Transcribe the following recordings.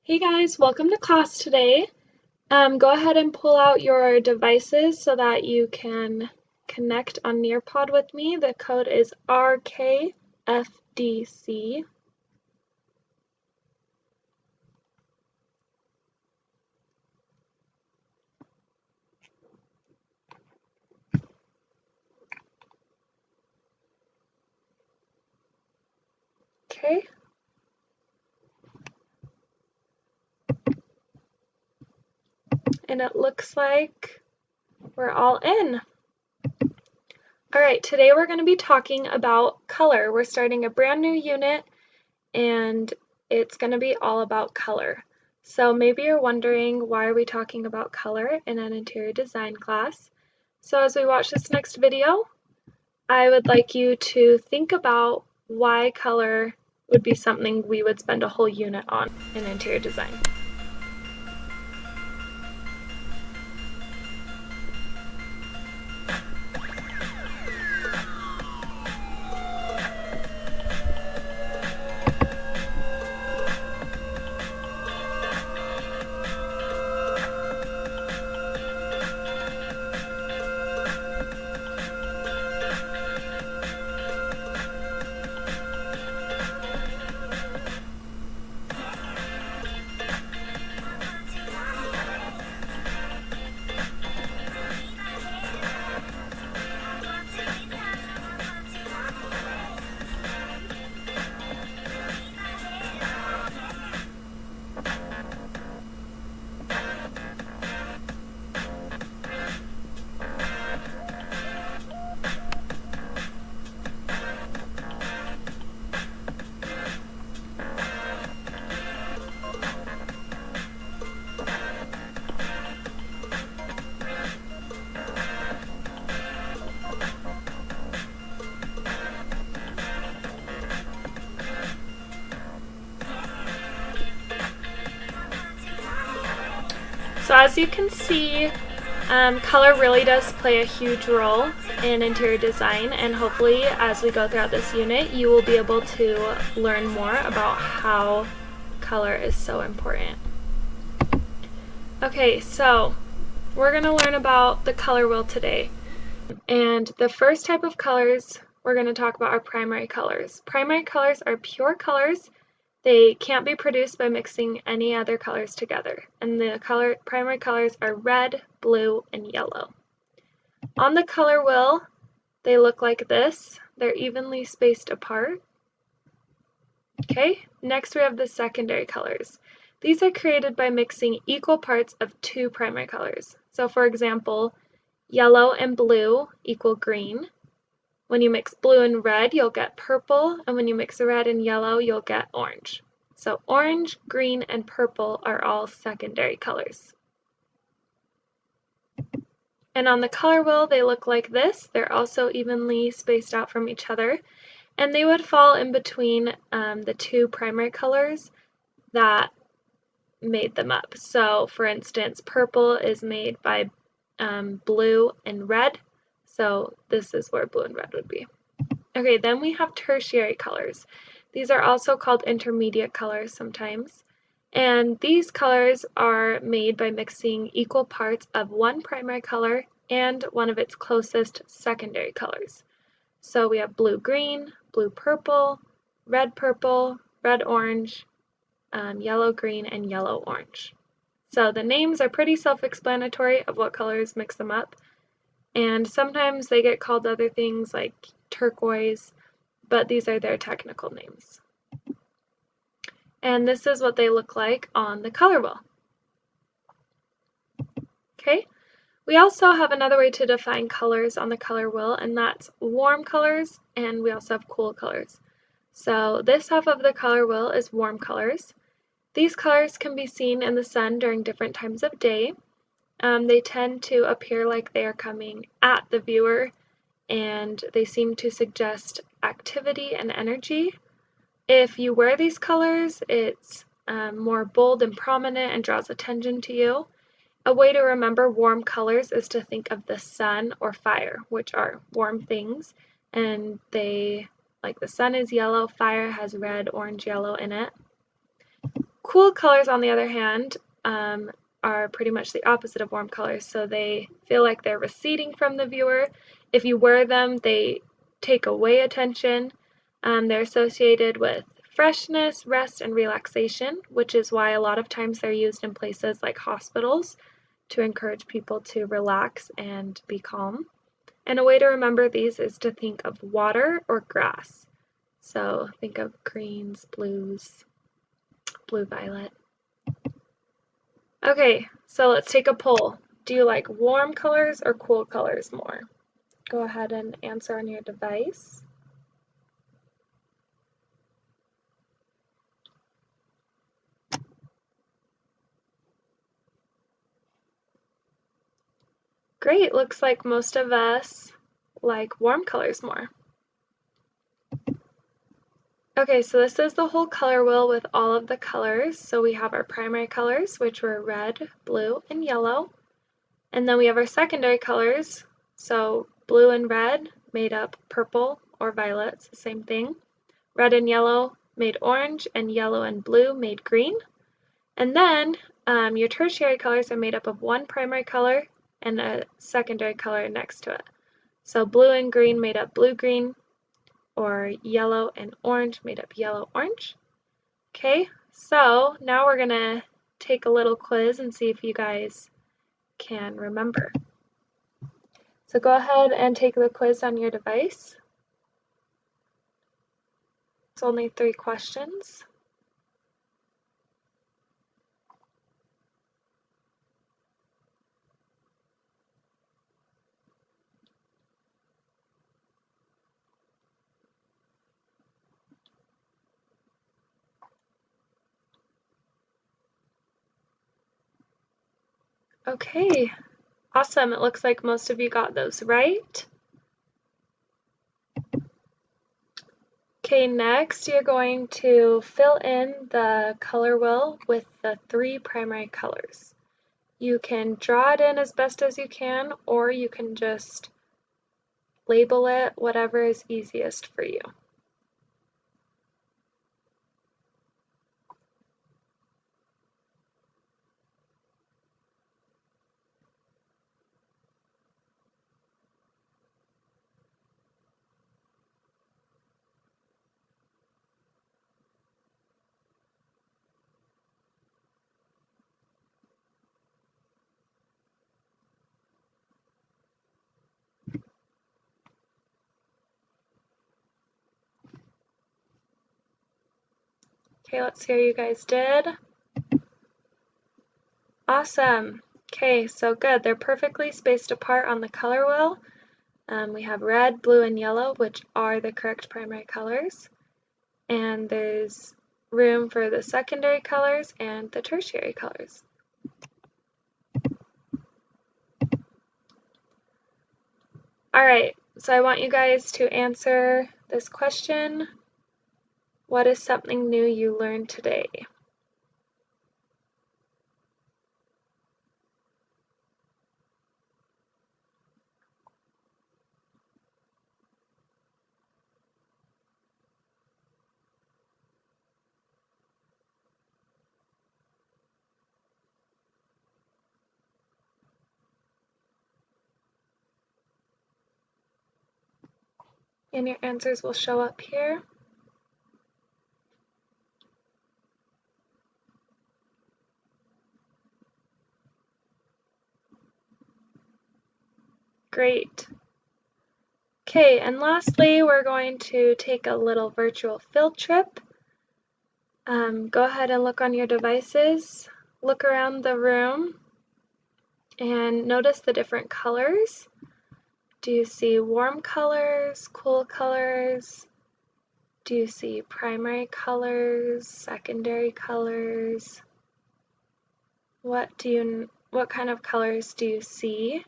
Hey guys, welcome to class today. Go ahead and pull out your devices so that you can connect on Nearpod with me. The code is RKFDC. Okay. And it looks like we're all in. All right, today we're going to be talking about color. We're starting a brand new unit and it's going to be all about color. So maybe you're wondering, why are we talking about color in an interior design class? So as we watch this next video, I would like you to think about why color would be something we would spend a whole unit on in interior design. So as you can see, color really does play a huge role in interior design, and hopefully as we go throughout this unit you will be able to learn more about how color is so important. Okay, so we're going to learn about the color wheel today. And the first type of colors we're going to talk about are primary colors. Primary colors are pure colors. They can't be produced by mixing any other colors together. And the primary colors are red, blue, and yellow. On the color wheel, they look like this. They're evenly spaced apart. Okay, next we have the secondary colors. These are created by mixing equal parts of two primary colors. So for example, yellow and blue equal green. When you mix blue and red, you'll get purple, and when you mix red and yellow, you'll get orange. So orange, green, and purple are all secondary colors. And on the color wheel, they look like this. They're also evenly spaced out from each other, and they would fall in between the two primary colors that made them up. So for instance, purple is made by blue and red, so this is where blue and red would be. Okay, then we have tertiary colors. These are also called intermediate colors sometimes. And these colors are made by mixing equal parts of one primary color and one of its closest secondary colors. So we have blue-green, blue-purple, red-purple, red-orange, yellow-green, and yellow-orange. So the names are pretty self-explanatory of what colors mix them up. And sometimes they get called other things like turquoise, but these are their technical names. And this is what they look like on the color wheel. Okay, we also have another way to define colors on the color wheel, and that's warm colors, and we also have cool colors. So this half of the color wheel is warm colors. These colors can be seen in the sun during different times of day. They tend to appear like they are coming at the viewer, and they seem to suggest activity and energy. If you wear these colors, it's more bold and prominent and draws attention to you. A way to remember warm colors is to think of the sun or fire, which are warm things, and like the sun is yellow, fire has red, orange, yellow in it. Cool colors, on the other hand, are pretty much the opposite of warm colors, so they feel like they're receding from the viewer. If you wear them, they take away attention. They're associated with freshness, rest, and relaxation, which is why a lot of times they're used in places like hospitals to encourage people to relax and be calm. And a way to remember these is to think of water or grass. So think of greens, blues, blue-violet. Okay, so let's take a poll. Do you like warm colors or cool colors more? Go ahead and answer on your device. Great, looks like most of us like warm colors more. Okay, so this is the whole color wheel with all of the colors. So we have our primary colors, which were red, blue, and yellow. And then we have our secondary colors. So blue and red made up purple or violet, it's the same thing. Red and yellow made orange, and yellow and blue made green. And then your tertiary colors are made up of one primary color and a secondary color next to it. So blue and green made up blue-green, or yellow and orange made up yellow-orange. Okay, so now we're gonna take a little quiz and see if you guys can remember. So go ahead and take the quiz on your device. It's only 3 questions. Okay, awesome. It looks like most of you got those right. Okay, next you're going to fill in the color wheel with the 3 primary colors. You can draw it in as best as you can, or you can just label it, whatever is easiest for you. Okay, let's see how you guys did. Awesome. Okay, so good. They're perfectly spaced apart on the color wheel. We have red, blue, and yellow, which are the correct primary colors. And there's room for the secondary colors and the tertiary colors. All right, so I want you guys to answer this question. What is something new you learned today? And your answers will show up here. Great. Okay, and lastly, we're going to take a little virtual field trip. Go ahead and look on your devices, look around the room, and notice the different colors. Do you see warm colors, cool colors? Do you see primary colors, secondary colors? What kind of colors do you see?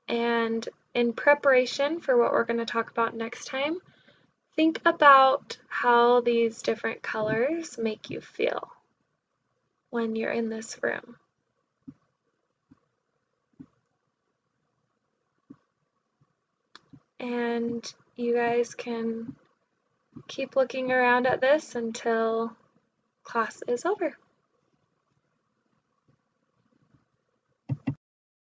And in preparation for what we're going to talk about next time, think about how these different colors make you feel when you're in this room. And you guys can keep looking around at this until class is over.